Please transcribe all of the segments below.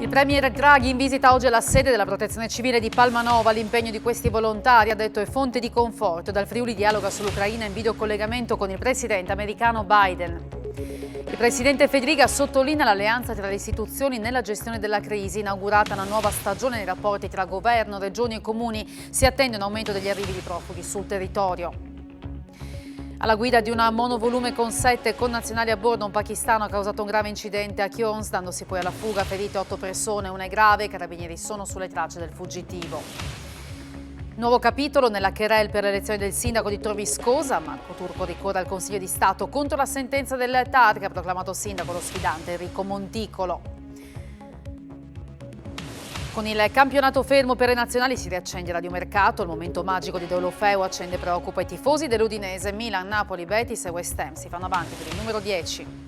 Il premier Draghi in visita oggi alla sede della Protezione Civile di Palmanova. L'impegno di questi volontari, ha detto, è fonte di conforto. Dal Friuli dialoga sull'Ucraina in videocollegamento con il presidente americano Biden. Il presidente Fedriga sottolinea l'alleanza tra le istituzioni nella gestione della crisi. Inaugurata una nuova stagione nei rapporti tra governo, regioni e comuni. Si attende un aumento degli arrivi di profughi sul territorio. Alla guida di una monovolume con 7 connazionali a bordo, un pakistano ha causato un grave incidente a Chions, dandosi poi alla fuga, ferite 8 persone, una è grave. I carabinieri sono sulle tracce del fuggitivo. Nuovo capitolo nella querelle per l'elezione del sindaco di Torviscosa. Marco Turco ricorre al Consiglio di Stato contro la sentenza del TAR che ha proclamato sindaco lo sfidante Enrico Monticolo. Con il campionato fermo per le nazionali si riaccende radiomercato. Il momento magico di Deulofeu accende e preoccupa i tifosi dell'Udinese. Milan, Napoli, Betis e West Ham si fanno avanti per il numero 10.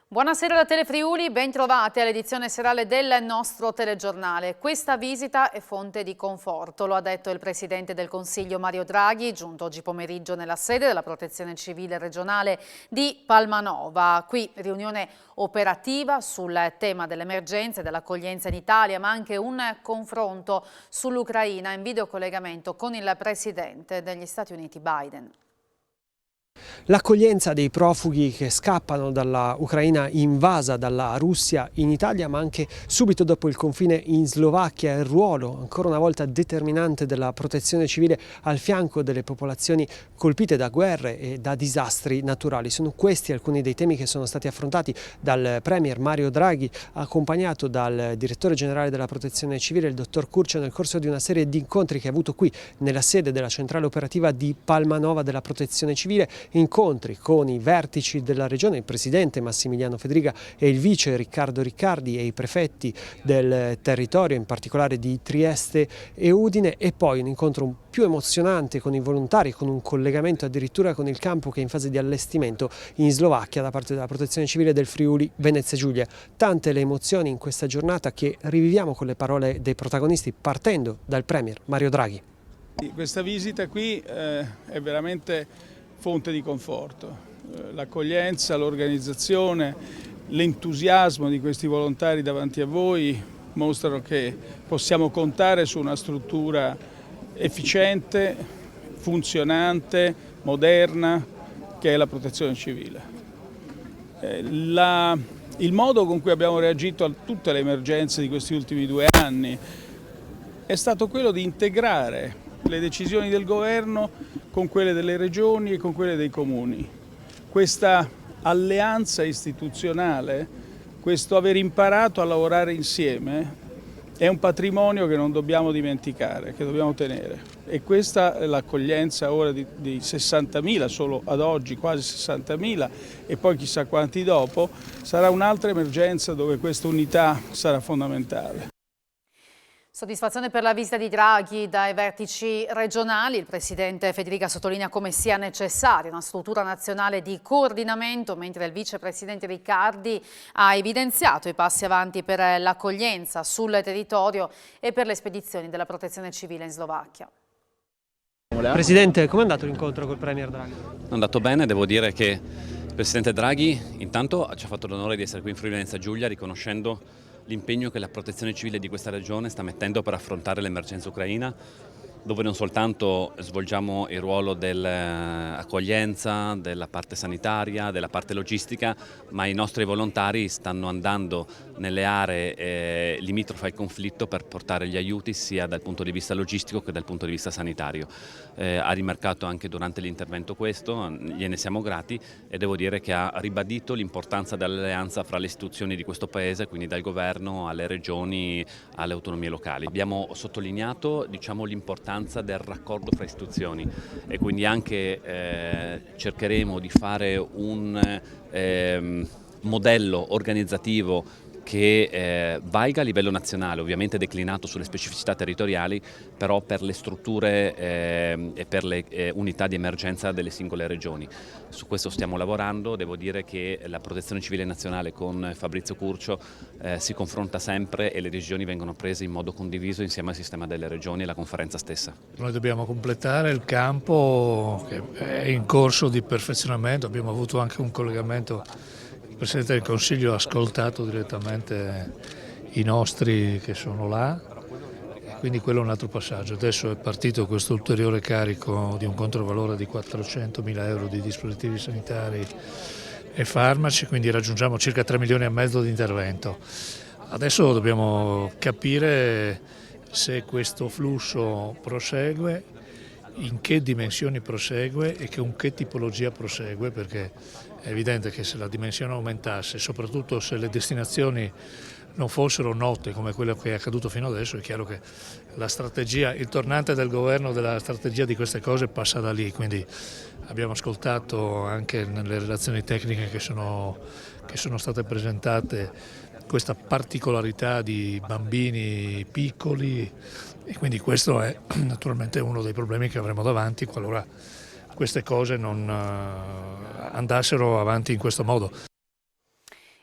Buonasera da Telefriuli, ben trovati all'edizione serale del nostro telegiornale. Questa visita è fonte di conforto, lo ha detto il Presidente del Consiglio Mario Draghi, giunto oggi pomeriggio nella sede della Protezione Civile regionale di Palmanova. Qui riunione operativa sul tema dell'emergenza e dell'accoglienza in Italia, ma anche un confronto sull'Ucraina in videocollegamento con il Presidente degli Stati Uniti Biden. L'accoglienza dei profughi che scappano dalla Ucraina invasa dalla Russia in Italia, ma anche subito dopo il confine in Slovacchia, il ruolo ancora una volta determinante della Protezione Civile al fianco delle popolazioni colpite da guerre e da disastri naturali. Sono questi alcuni dei temi che sono stati affrontati dal Premier Mario Draghi, accompagnato dal Direttore Generale della Protezione Civile, il Dottor Curcio, nel corso di una serie di incontri che ha avuto qui nella sede della centrale operativa di Palmanova della Protezione Civile. Incontri con i vertici della regione, il presidente Massimiliano Fedriga e il vice Riccardo Riccardi e i prefetti del territorio, in particolare di Trieste e Udine, e poi un incontro più emozionante con i volontari, con un collegamento addirittura con il campo che è in fase di allestimento in Slovacchia da parte della Protezione Civile del Friuli Venezia Giulia. Tante le emozioni in questa giornata che riviviamo con le parole dei protagonisti, partendo dal Premier Mario Draghi. Questa visita qui è veramente fonte di conforto. L'accoglienza, l'organizzazione, l'entusiasmo di questi volontari davanti a voi mostrano che possiamo contare su una struttura efficiente, funzionante, moderna, che è la Protezione Civile. Il modo con cui abbiamo reagito a tutte le emergenze di questi ultimi 2 anni è stato quello di integrare le decisioni del governo con quelle delle regioni e con quelle dei comuni. Questa alleanza istituzionale, questo aver imparato a lavorare insieme, è un patrimonio che non dobbiamo dimenticare, che dobbiamo tenere. E questa è l'accoglienza ora di 60.000, solo ad oggi quasi 60.000, e poi chissà quanti dopo, sarà un'altra emergenza dove questa unità sarà fondamentale. Soddisfazione per la visita di Draghi dai vertici regionali. Il Presidente Fedriga sottolinea come sia necessaria una struttura nazionale di coordinamento, mentre il Vicepresidente Riccardi ha evidenziato i passi avanti per l'accoglienza sul territorio e per le spedizioni della Protezione Civile in Slovacchia. Presidente, com'è andato l'incontro col Premier Draghi? È andato bene, devo dire che il Presidente Draghi intanto ci ha fatto l'onore di essere qui in Friuli Venezia Giulia, riconoscendo l'impegno che la Protezione Civile di questa regione sta mettendo per affrontare l'emergenza ucraina, dove non soltanto svolgiamo il ruolo dell'accoglienza, della parte sanitaria, della parte logistica, ma i nostri volontari stanno andando nelle aree limitrofe al conflitto per portare gli aiuti sia dal punto di vista logistico che dal punto di vista sanitario. Ha rimarcato anche durante l'intervento questo, gliene siamo grati, e devo dire che ha ribadito l'importanza dell'alleanza fra le istituzioni di questo Paese, quindi dal governo alle regioni, alle autonomie locali. Abbiamo sottolineato l'importanza del raccordo fra istituzioni e quindi anche cercheremo di fare un modello organizzativo che valga a livello nazionale, ovviamente declinato sulle specificità territoriali, però per le strutture e per le unità di emergenza delle singole regioni. Su questo stiamo lavorando, devo dire che la Protezione Civile Nazionale con Fabrizio Curcio si confronta sempre e le decisioni vengono prese in modo condiviso insieme al sistema delle regioni e alla conferenza stessa. Noi dobbiamo completare il campo che è in corso di perfezionamento, abbiamo avuto anche un collegamento. Il Presidente del Consiglio ha ascoltato direttamente i nostri che sono là, quindi quello è un altro passaggio. Adesso è partito questo ulteriore carico di un controvalore di 400.000 euro di dispositivi sanitari e farmaci, quindi raggiungiamo circa 3 milioni e mezzo di intervento. Adesso dobbiamo capire se questo flusso prosegue, in che dimensioni prosegue e con che tipologia prosegue, perché è evidente che se la dimensione aumentasse, soprattutto se le destinazioni non fossero note come quello che è accaduto fino adesso, è chiaro che la strategia, il tornante del governo della strategia di queste cose passa da lì, quindi abbiamo ascoltato anche nelle relazioni tecniche che sono state presentate questa particolarità di bambini piccoli e quindi questo è naturalmente uno dei problemi che avremo davanti qualora queste cose non andassero avanti in questo modo.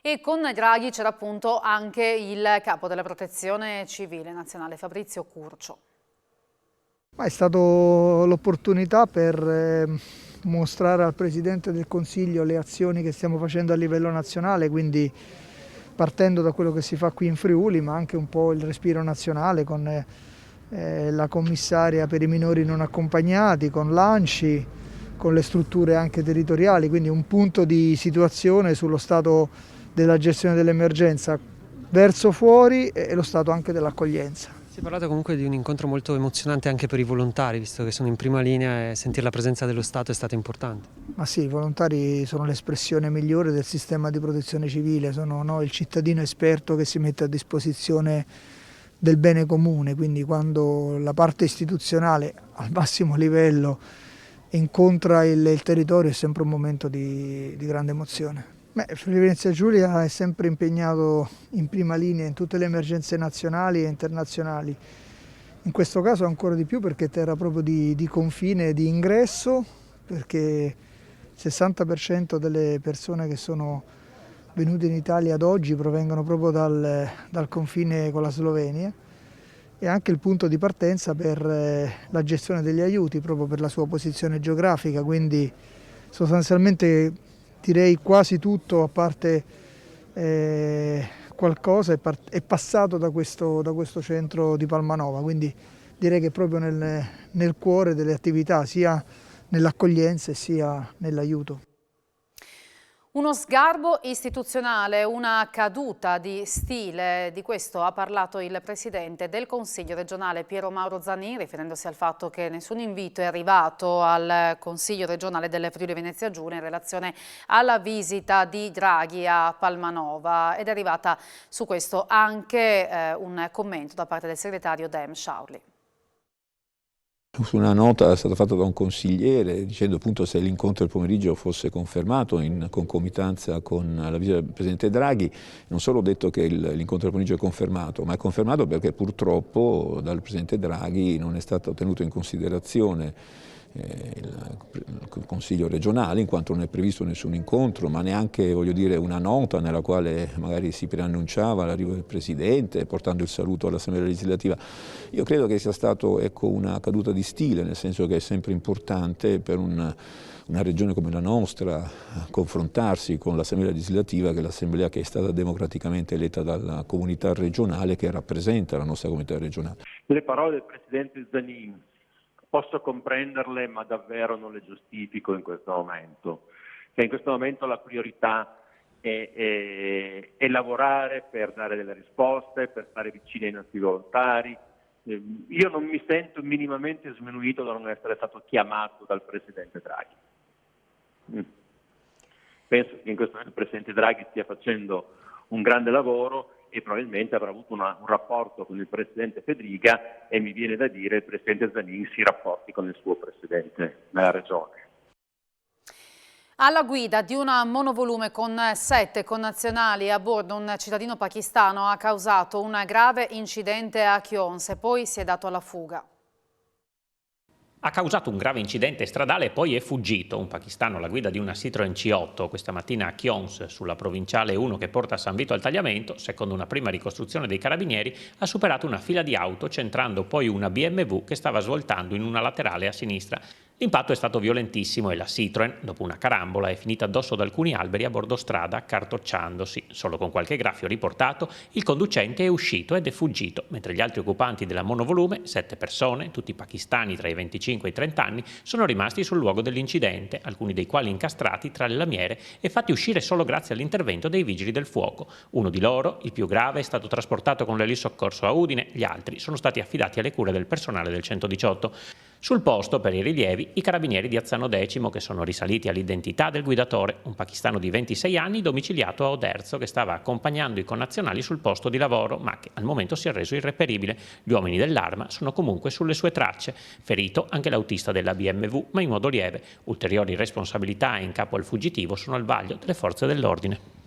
E con Draghi c'era appunto anche il capo della Protezione Civile Nazionale, Fabrizio Curcio. È stata l'opportunità per mostrare al Presidente del Consiglio le azioni che stiamo facendo a livello nazionale, quindi partendo da quello che si fa qui in Friuli, ma anche un po' il respiro nazionale con la commissaria per i minori non accompagnati, con l'ANCI, con le strutture anche territoriali, quindi un punto di situazione sullo stato della gestione dell'emergenza verso fuori e lo stato anche dell'accoglienza. Si è parlato comunque di un incontro molto emozionante anche per i volontari, visto che sono in prima linea e sentire la presenza dello Stato è stato importante. Ma sì, i volontari sono l'espressione migliore del sistema di protezione civile, sono il cittadino esperto che si mette a disposizione del bene comune, quindi quando la parte istituzionale al massimo livello incontra il territorio è sempre un momento di grande emozione. Friuli Venezia Giulia è sempre impegnato in prima linea in tutte le emergenze nazionali e internazionali. In questo caso ancora di più perché è terra proprio di confine e di ingresso, perché il 60% delle persone che sono venute in Italia ad oggi provengono proprio dal confine con la Slovenia e anche il punto di partenza per la gestione degli aiuti, proprio per la sua posizione geografica, quindi sostanzialmente direi quasi tutto, a parte qualcosa, è passato da questo centro di Palmanova, quindi direi che è proprio nel cuore delle attività, sia nell'accoglienza sia nell'aiuto. Uno sgarbo istituzionale, una caduta di stile, di questo ha parlato il Presidente del Consiglio regionale Piero Mauro Zanin, riferendosi al fatto che nessun invito è arrivato al Consiglio regionale delle Friuli Venezia Giulia in relazione alla visita di Draghi a Palmanova ed è arrivata su questo anche un commento da parte del segretario Dem Sciaurli. Su una nota è stata fatta da un consigliere dicendo appunto se l'incontro del pomeriggio fosse confermato in concomitanza con la visita del Presidente Draghi, non solo ho detto che l'incontro del pomeriggio è confermato, ma è confermato perché purtroppo dal Presidente Draghi non è stato tenuto in considerazione il Consiglio regionale, in quanto non è previsto nessun incontro, ma neanche, voglio dire, una nota nella quale magari si preannunciava l'arrivo del Presidente, portando il saluto all'Assemblea legislativa. Io credo che sia stato una caduta di stile, nel senso che è sempre importante per una regione come la nostra confrontarsi con l'Assemblea legislativa, che è l'Assemblea che è stata democraticamente eletta dalla comunità regionale, che rappresenta la nostra comunità regionale. Le parole del Presidente Zanin posso comprenderle, ma davvero non le giustifico in questo momento. In questo momento la priorità è lavorare per dare delle risposte, per stare vicini ai nostri volontari. Io non mi sento minimamente sminuito da non essere stato chiamato dal Presidente Draghi. Penso che in questo momento il Presidente Draghi stia facendo un grande lavoro e probabilmente avrà avuto un rapporto con il Presidente Fedriga e mi viene da dire il Presidente Zanin si rapporti con il suo Presidente nella Regione. Alla guida di una monovolume con 7 connazionali a bordo, un cittadino pakistano ha causato un grave incidente a Chions e poi si è dato alla fuga. Ha causato un grave incidente stradale e poi è fuggito. Un pakistano alla guida di una Citroen C8 questa mattina a Chions, sulla provinciale 1 che porta a San Vito al Tagliamento, secondo una prima ricostruzione dei carabinieri, ha superato una fila di auto, centrando poi una BMW che stava svoltando in una laterale a sinistra. L'impatto è stato violentissimo e la Citroen, dopo una carambola, è finita addosso ad alcuni alberi a bordo strada, accartocciandosi. Solo con qualche graffio riportato, il conducente è uscito ed è fuggito, mentre gli altri occupanti della monovolume, 7 persone, tutti pakistani tra i 25 e i 30 anni, sono rimasti sul luogo dell'incidente, alcuni dei quali incastrati tra le lamiere e fatti uscire solo grazie all'intervento dei vigili del fuoco. Uno di loro, il più grave, è stato trasportato con l'elisoccorso a Udine, gli altri sono stati affidati alle cure del personale del 118. Sul posto, per i rilievi, i carabinieri di Azzano X, che sono risaliti all'identità del guidatore, un pakistano di 26 anni domiciliato a Oderzo, che stava accompagnando i connazionali sul posto di lavoro, ma che al momento si è reso irreperibile. Gli uomini dell'arma sono comunque sulle sue tracce. Ferito anche l'autista della BMW, ma in modo lieve. Ulteriori responsabilità in capo al fuggitivo sono al vaglio delle forze dell'ordine.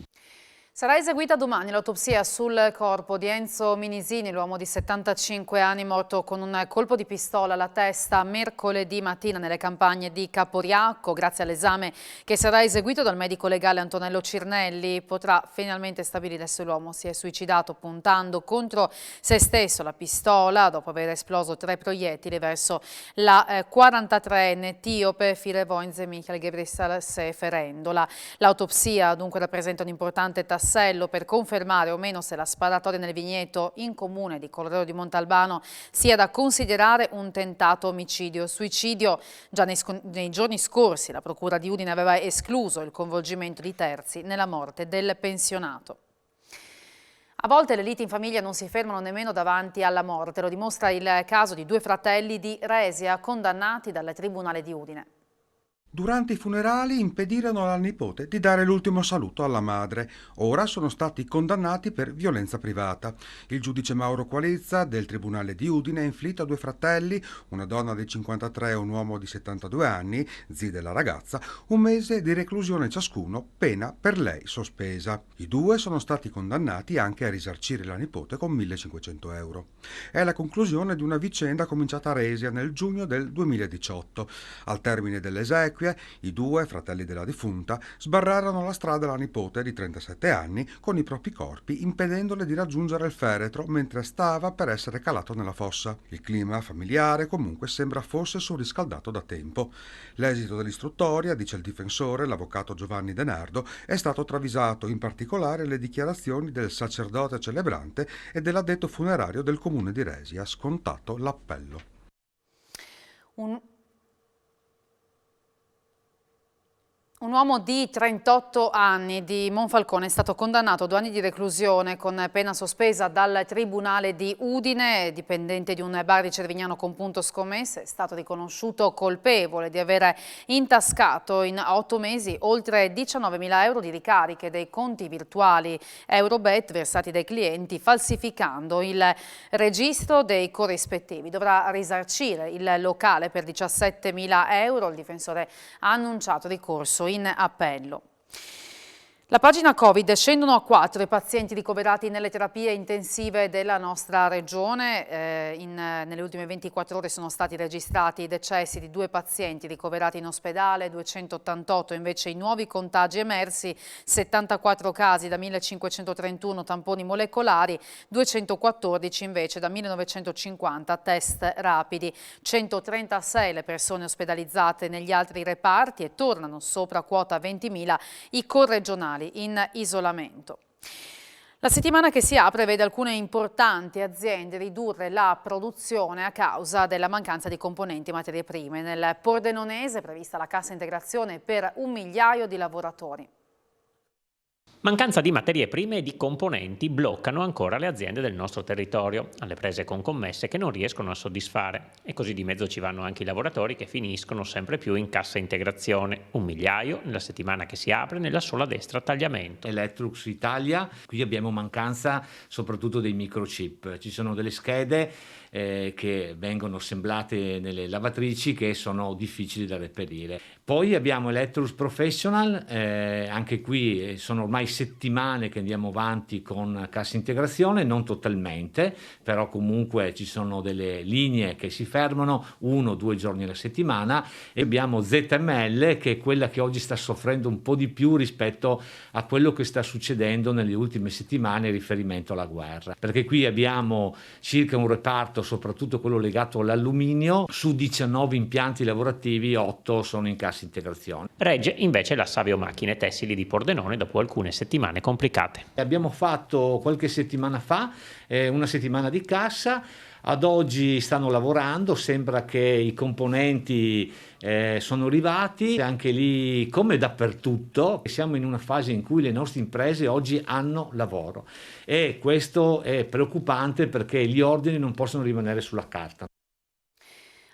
Sarà eseguita domani l'autopsia sul corpo di Enzo Minisini, l'uomo di 75 anni morto con un colpo di pistola alla testa mercoledì mattina nelle campagne di Caporiacco. Grazie all'esame che sarà eseguito dal medico legale Antonello Cirnelli, potrà finalmente stabilire se l'uomo si è suicidato puntando contro se stesso la pistola dopo aver esploso 3 proiettili verso la 43enne etiope Firevoinze Michael Gebreselassie Ferendola. L'autopsia dunque rappresenta un importante tassello per confermare o meno se la sparatoria nel vigneto in comune di Correro di Montalbano sia da considerare un tentato omicidio-suicidio. Già nei giorni scorsi la Procura di Udine aveva escluso il coinvolgimento di terzi nella morte del pensionato. A volte le liti in famiglia non si fermano nemmeno davanti alla morte, lo dimostra il caso di 2 fratelli di Resia condannati dal Tribunale di Udine. Durante i funerali impedirono alla nipote di dare l'ultimo saluto alla madre. Ora sono stati condannati per violenza privata. Il giudice Mauro Qualizza del Tribunale di Udine ha inflitto a 2 fratelli, una donna di 53 e un uomo di 72 anni, zii della ragazza, 1 mese di reclusione ciascuno, pena per lei sospesa. I 2 sono stati condannati anche a risarcire la nipote con 1.500 euro. È la conclusione di una vicenda cominciata a Resia nel giugno del 2018. Al termine dell'esequie, i 2 fratelli della defunta sbarrarono la strada alla nipote di 37 anni con i propri corpi, impedendole di raggiungere il feretro mentre stava per essere calato nella fossa. Il clima familiare comunque sembra fosse surriscaldato da tempo. L'esito dell'istruttoria, dice il difensore, l'avvocato Giovanni De Nardo, è stato travisato, in particolare le dichiarazioni del sacerdote celebrante e dell'addetto funerario del comune di Resia, scontato l'appello. Un uomo di 38 anni di Monfalcone è stato condannato a 2 anni di reclusione con pena sospesa dal Tribunale di Udine, dipendente di un bar di Cervignano con punto scommesse. È stato riconosciuto colpevole di aver intascato in 8 mesi oltre 19.000 euro di ricariche dei conti virtuali Eurobet versati dai clienti, falsificando il registro dei corrispettivi. Dovrà risarcire il locale per 17.000 euro. Il difensore ha annunciato ricorso in appello. La pagina Covid, scendono a 4 i pazienti ricoverati nelle terapie intensive della nostra regione. Nelle ultime 24 ore sono stati registrati i decessi di 2 pazienti ricoverati in ospedale, 288 invece i nuovi contagi emersi, 74 casi da 1531 tamponi molecolari, 214 invece da 1950 test rapidi, 136 le persone ospedalizzate negli altri reparti e tornano sopra quota 20.000 i corregionali in isolamento. La settimana che si apre vede alcune importanti aziende ridurre la produzione a causa della mancanza di componenti e materie prime. Nel Pordenonese è prevista la cassa integrazione per 1 migliaio di lavoratori. Mancanza di materie prime e di componenti bloccano ancora le aziende del nostro territorio, alle prese con commesse che non riescono a soddisfare. E così di mezzo ci vanno anche i lavoratori che finiscono sempre più in cassa integrazione. 1 migliaio nella settimana che si apre nella sola destra tagliamento. Electrolux Italia, qui abbiamo mancanza soprattutto dei microchip. Ci sono delle schede che vengono assemblate nelle lavatrici che sono difficili da reperire. Poi abbiamo Electrolux Professional, anche qui sono ormai settimane che andiamo avanti con cassa integrazione, non totalmente, però comunque ci sono delle linee che si fermano 1 o 2 giorni alla settimana, e abbiamo ZML, che è quella che oggi sta soffrendo un po' di più rispetto a quello che sta succedendo nelle ultime settimane in riferimento alla guerra, perché qui abbiamo circa un reparto, soprattutto quello legato all'alluminio, su 19 impianti lavorativi 8 sono in cassa integrazione. Regge invece la Savio Macchine Tessili di Pordenone dopo alcune settimane complicate. Abbiamo fatto qualche settimana fa una settimana di cassa, ad oggi stanno lavorando, sembra che i componenti sono arrivati, anche lì come dappertutto siamo in una fase in cui le nostre imprese oggi hanno lavoro, e questo è preoccupante perché gli ordini non possono rimanere sulla carta.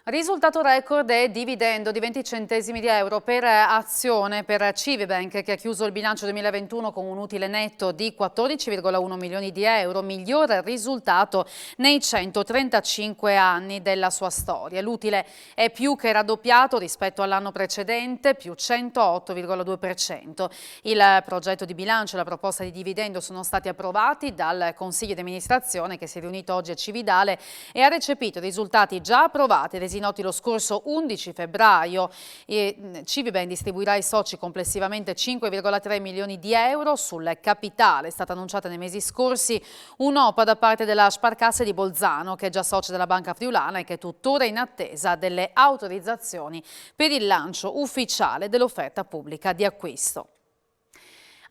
Risultato record è dividendo di 20 centesimi di euro per azione per Civibank, che ha chiuso il bilancio 2021 con un utile netto di 14,1 milioni di euro, miglior risultato nei 135 anni della sua storia. L'utile è più che raddoppiato rispetto all'anno precedente, più 108,2%. Il progetto di bilancio e la proposta di dividendo sono stati approvati dal Consiglio di amministrazione, che si è riunito oggi a Cividale e ha recepito i risultati già approvati resi noti lo scorso 11 febbraio. Civibank distribuirà ai soci complessivamente 5,3 milioni di euro sul capitale. È stata annunciata nei mesi scorsi un'OPA da parte della Sparkasse di Bolzano, che è già socia della Banca Friulana e che è tuttora in attesa delle autorizzazioni per il lancio ufficiale dell'offerta pubblica di acquisto.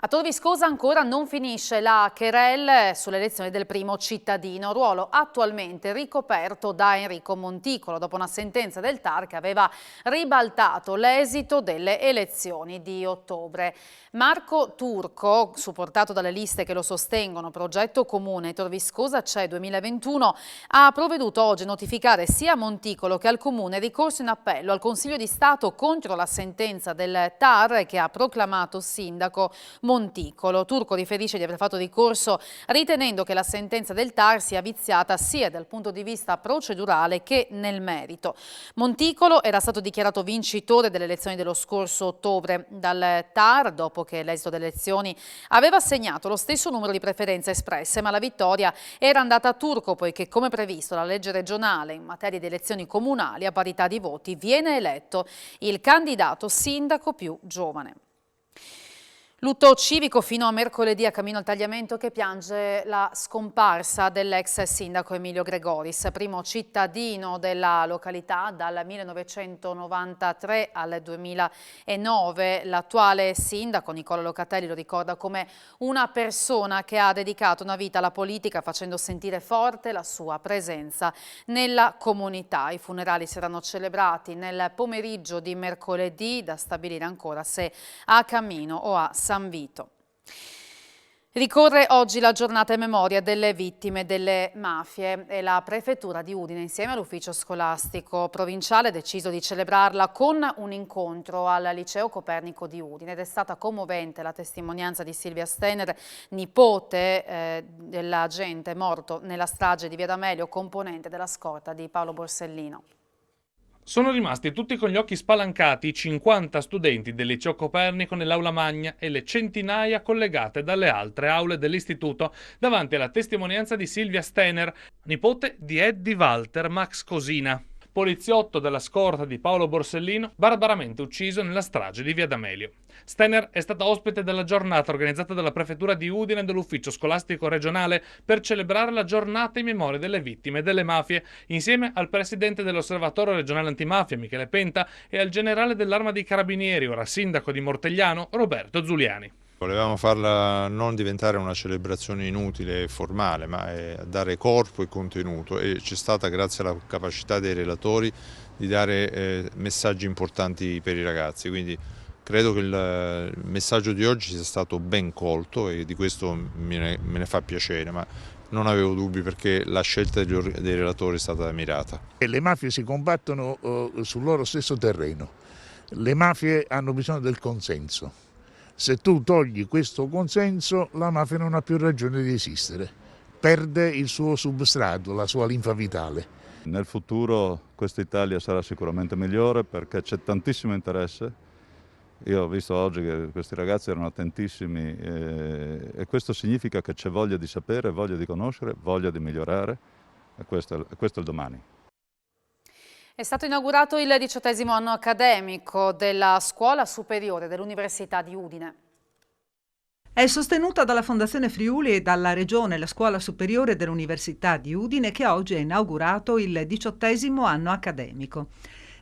A Tor Viscosa ancora non finisce la querelle sulle elezioni del primo cittadino, ruolo attualmente ricoperto da Enrico Monticolo dopo una sentenza del TAR che aveva ribaltato l'esito delle elezioni di ottobre. Marco Turco, supportato dalle liste che lo sostengono, Progetto Comune Tor Viscosa CE 2021, ha provveduto oggi a notificare sia a Monticolo che al Comune ricorso in appello al Consiglio di Stato contro la sentenza del TAR che ha proclamato sindaco Monticolo. Turco riferisce di aver fatto ricorso ritenendo che la sentenza del TAR sia viziata sia dal punto di vista procedurale che nel merito. Monticolo era stato dichiarato vincitore delle elezioni dello scorso ottobre dal TAR dopo che l'esito delle elezioni aveva segnato lo stesso numero di preferenze espresse, ma la vittoria era andata a Turco poiché, come previsto dalla legge regionale in materia di elezioni comunali, a parità di voti viene eletto il candidato sindaco più giovane. Lutto civico fino a mercoledì a Cammino al Tagliamento, che piange la scomparsa dell'ex sindaco Emilio Gregoris, primo cittadino della località dal 1993 al 2009. L'attuale sindaco Nicola Locatelli lo ricorda come una persona che ha dedicato una vita alla politica, facendo sentire forte la sua presenza nella comunità. I funerali saranno celebrati nel pomeriggio di mercoledì, da stabilire ancora se a Cammino o a San Vito. Ricorre oggi la giornata in memoria delle vittime delle mafie e la Prefettura di Udine, insieme all'Ufficio Scolastico Provinciale, ha deciso di celebrarla con un incontro al Liceo Copernico di Udine, ed è stata commovente la testimonianza di Silvia Stener, nipote dell'agente morto nella strage di Via D'Amelio, componente della scorta di Paolo Borsellino. Sono rimasti tutti con gli occhi spalancati i 50 studenti del Liceo Copernico nell'aula magna e le centinaia collegate dalle altre aule dell'istituto davanti alla testimonianza di Silvia Stener, nipote di Eddie Walter Max Cosina, poliziotto della scorta di Paolo Borsellino, barbaramente ucciso nella strage di Via D'Amelio. Stener è stata ospite della giornata organizzata dalla Prefettura di Udine e dall'Ufficio Scolastico Regionale per celebrare la giornata in memoria delle vittime delle mafie, insieme al presidente dell'Osservatorio Regionale Antimafia Michele Penta e al generale dell'Arma dei Carabinieri, ora sindaco di Mortegliano, Roberto Zuliani. Volevamo farla non diventare una celebrazione inutile e formale, ma dare corpo e contenuto, e c'è stata, grazie alla capacità dei relatori, di dare messaggi importanti per i ragazzi. Quindi credo che il messaggio di oggi sia stato ben colto e di questo me ne fa piacere, ma non avevo dubbi perché la scelta dei relatori è stata mirata. Le mafie si combattono sul loro stesso terreno, le mafie hanno bisogno del consenso. Se tu togli questo consenso, la mafia non ha più ragione di esistere, perde il suo substrato, la sua linfa vitale. Nel futuro questa Italia sarà sicuramente migliore perché c'è tantissimo interesse Io ho visto oggi che questi ragazzi erano attentissimi e questo significa che c'è voglia di sapere, voglia di conoscere, voglia di migliorare e questo è il domani. È stato inaugurato il 18° anno accademico della Scuola Superiore dell'Università di Udine. È sostenuta dalla Fondazione Friuli e dalla Regione la Scuola Superiore dell'Università di Udine, che oggi ha inaugurato il 18° anno accademico.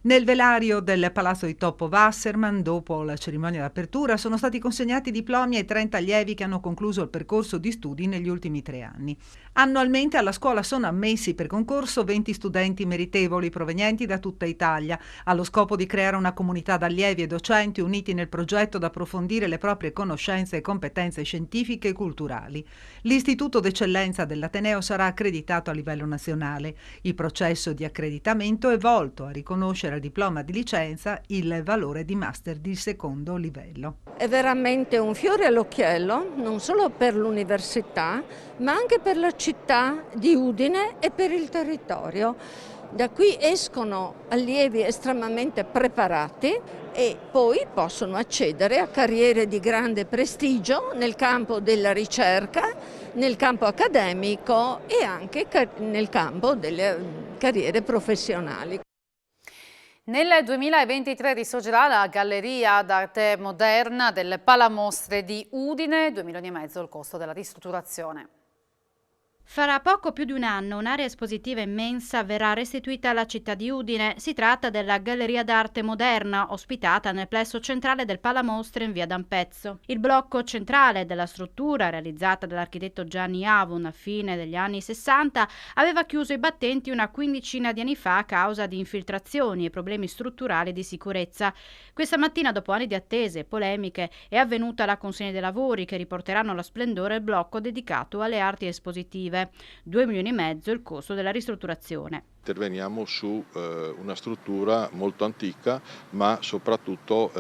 Nel velario del Palazzo di Toppo Wasserman, dopo la cerimonia d'apertura, sono stati consegnati diplomi ai 30 allievi che hanno concluso il percorso di studi negli ultimi 3 anni. Annualmente alla scuola sono ammessi per concorso 20 studenti meritevoli provenienti da tutta Italia, allo scopo di creare una comunità d'allievi e docenti uniti nel progetto di approfondire le proprie conoscenze e competenze scientifiche e culturali. L'Istituto d'Eccellenza dell'Ateneo sarà accreditato a livello nazionale. Il processo di accreditamento è volto a riconoscere al diploma di licenza il valore di master di secondo livello. È veramente un fiore all'occhiello, non solo per l'università, ma anche per la città di Udine e per il territorio. Da qui escono allievi estremamente preparati e poi possono accedere a carriere di grande prestigio nel campo della ricerca, nel campo accademico e anche nel campo delle carriere professionali. Nel 2023 risorgerà la Galleria d'Arte Moderna del Palamostre di Udine, 2,5 milioni il costo della ristrutturazione. Farà poco più di un anno un'area espositiva immensa verrà restituita alla città di Udine. Si tratta della Galleria d'Arte Moderna, ospitata nel plesso centrale del Palamostre in via D'Ampezzo. Il blocco centrale della struttura, realizzata dall'architetto Gianni Avon a fine degli anni 60, aveva chiuso i battenti una quindicina di anni fa a causa di infiltrazioni e problemi strutturali di sicurezza. Questa mattina, dopo anni di attese e polemiche, è avvenuta la consegna dei lavori che riporteranno allo splendore il blocco dedicato alle arti espositive. 2,5 milioni il costo della ristrutturazione. Interveniamo su una struttura molto antica ma soprattutto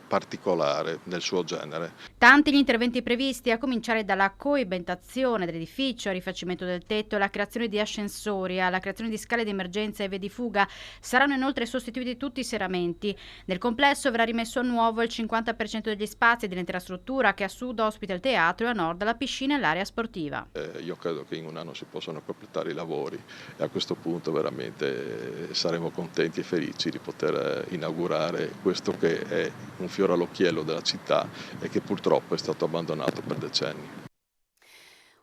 particolare nel suo genere. Tanti gli interventi previsti, a cominciare dalla coibentazione dell'edificio, al rifacimento del tetto, alla creazione di ascensori, alla creazione di scale di emergenza e vie di fuga. Saranno inoltre sostituiti tutti i serramenti. Nel complesso verrà rimesso a nuovo il 50% degli spazi dell'intera struttura, che a sud ospita il teatro e a nord la piscina e l'area sportiva. Io credo che in un anno si possano completare i lavori e a questo punto veramente saremo contenti e felici di poter inaugurare questo che è un fiore all'occhiello della città e che purtroppo è stato abbandonato per decenni.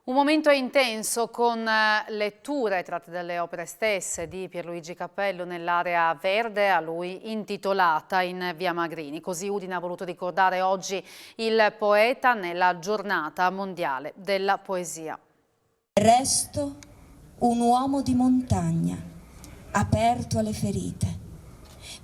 Un momento intenso con letture tratte dalle opere stesse di Pierluigi Cappello nell'area verde a lui intitolata in via Magrini. Così Udine ha voluto ricordare oggi il poeta nella giornata mondiale della poesia. Resto un uomo di montagna, aperto alle ferite.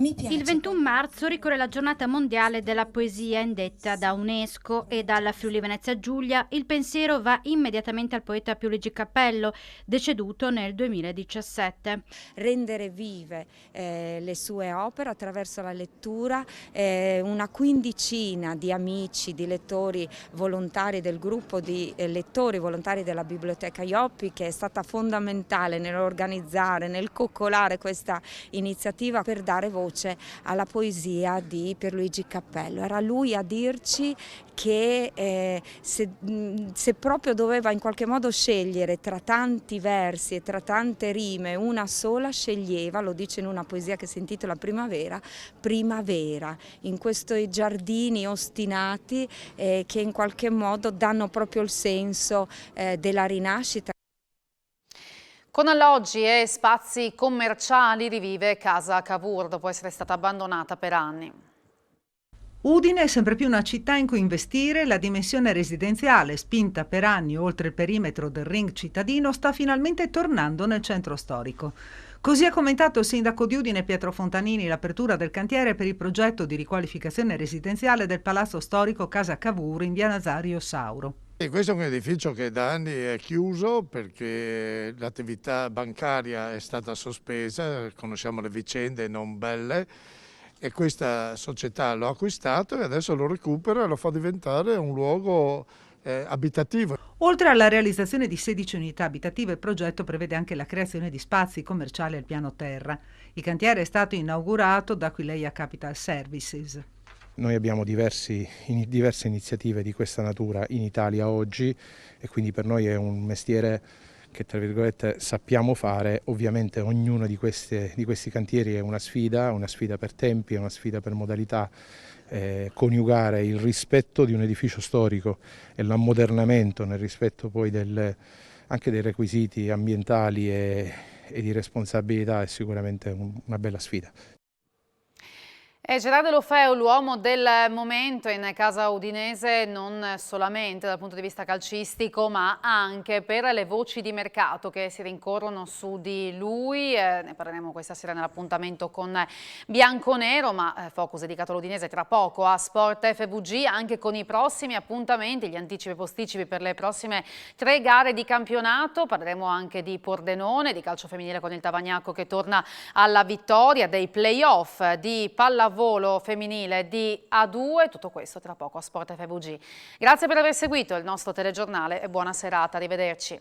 Il 21 marzo ricorre la giornata mondiale della poesia indetta da UNESCO e dalla Friuli Venezia Giulia. Il pensiero va immediatamente al poeta Pierluigi Cappello, deceduto nel 2017. Rendere vive le sue opere attraverso la lettura, una quindicina di amici, di lettori volontari del gruppo di lettori volontari della Biblioteca Ioppi, che è stata fondamentale nell'organizzare, nel coccolare questa iniziativa per dare voce alla poesia di Pierluigi Cappello. Era lui a dirci che se proprio doveva in qualche modo scegliere tra tanti versi e tra tante rime una sola, sceglieva, lo dice in una poesia che si intitola Primavera, primavera, in questi giardini ostinati che in qualche modo danno proprio il senso della rinascita. Con alloggi e spazi commerciali rivive Casa Cavour dopo essere stata abbandonata per anni. Udine è sempre più una città in cui investire. La dimensione residenziale, spinta per anni oltre il perimetro del ring cittadino, sta finalmente tornando nel centro storico. Così ha commentato il sindaco di Udine Pietro Fontanini l'apertura del cantiere per il progetto di riqualificazione residenziale del palazzo storico Casa Cavour in via Nazario Sauro. E questo è un edificio che da anni è chiuso perché l'attività bancaria è stata sospesa, conosciamo le vicende non belle, e questa società l'ha acquistato e adesso lo recupera e lo fa diventare un luogo abitativo. Oltre alla realizzazione di 16 unità abitative, il progetto prevede anche la creazione di spazi commerciali al piano terra. Il cantiere è stato inaugurato da Aquileia Capital Services. Noi abbiamo diverse iniziative di questa natura in Italia oggi e quindi per noi è un mestiere che, tra virgolette, sappiamo fare. Ovviamente ognuno di questi cantieri è una sfida per tempi, è una sfida per modalità. Coniugare il rispetto di un edificio storico e l'ammodernamento nel rispetto poi anche dei requisiti ambientali e di responsabilità è sicuramente una bella sfida. Gerardo Lofeu, l'uomo del momento in casa udinese, non solamente dal punto di vista calcistico ma anche per le voci di mercato che si rincorrono su di lui. Ne parleremo questa sera nell'appuntamento con Bianconero, ma focus dedicato all'Udinese tra poco a Sport FVG, anche con i prossimi appuntamenti, gli anticipi e posticipi per le prossime 3 gare di campionato. Parleremo anche di Pordenone, di calcio femminile con il Tavagnacco che torna alla vittoria, dei playoff di pallavolo femminile di A2, tutto questo tra poco a Sport FVG. Grazie per aver seguito il nostro telegiornale e buona serata, arrivederci.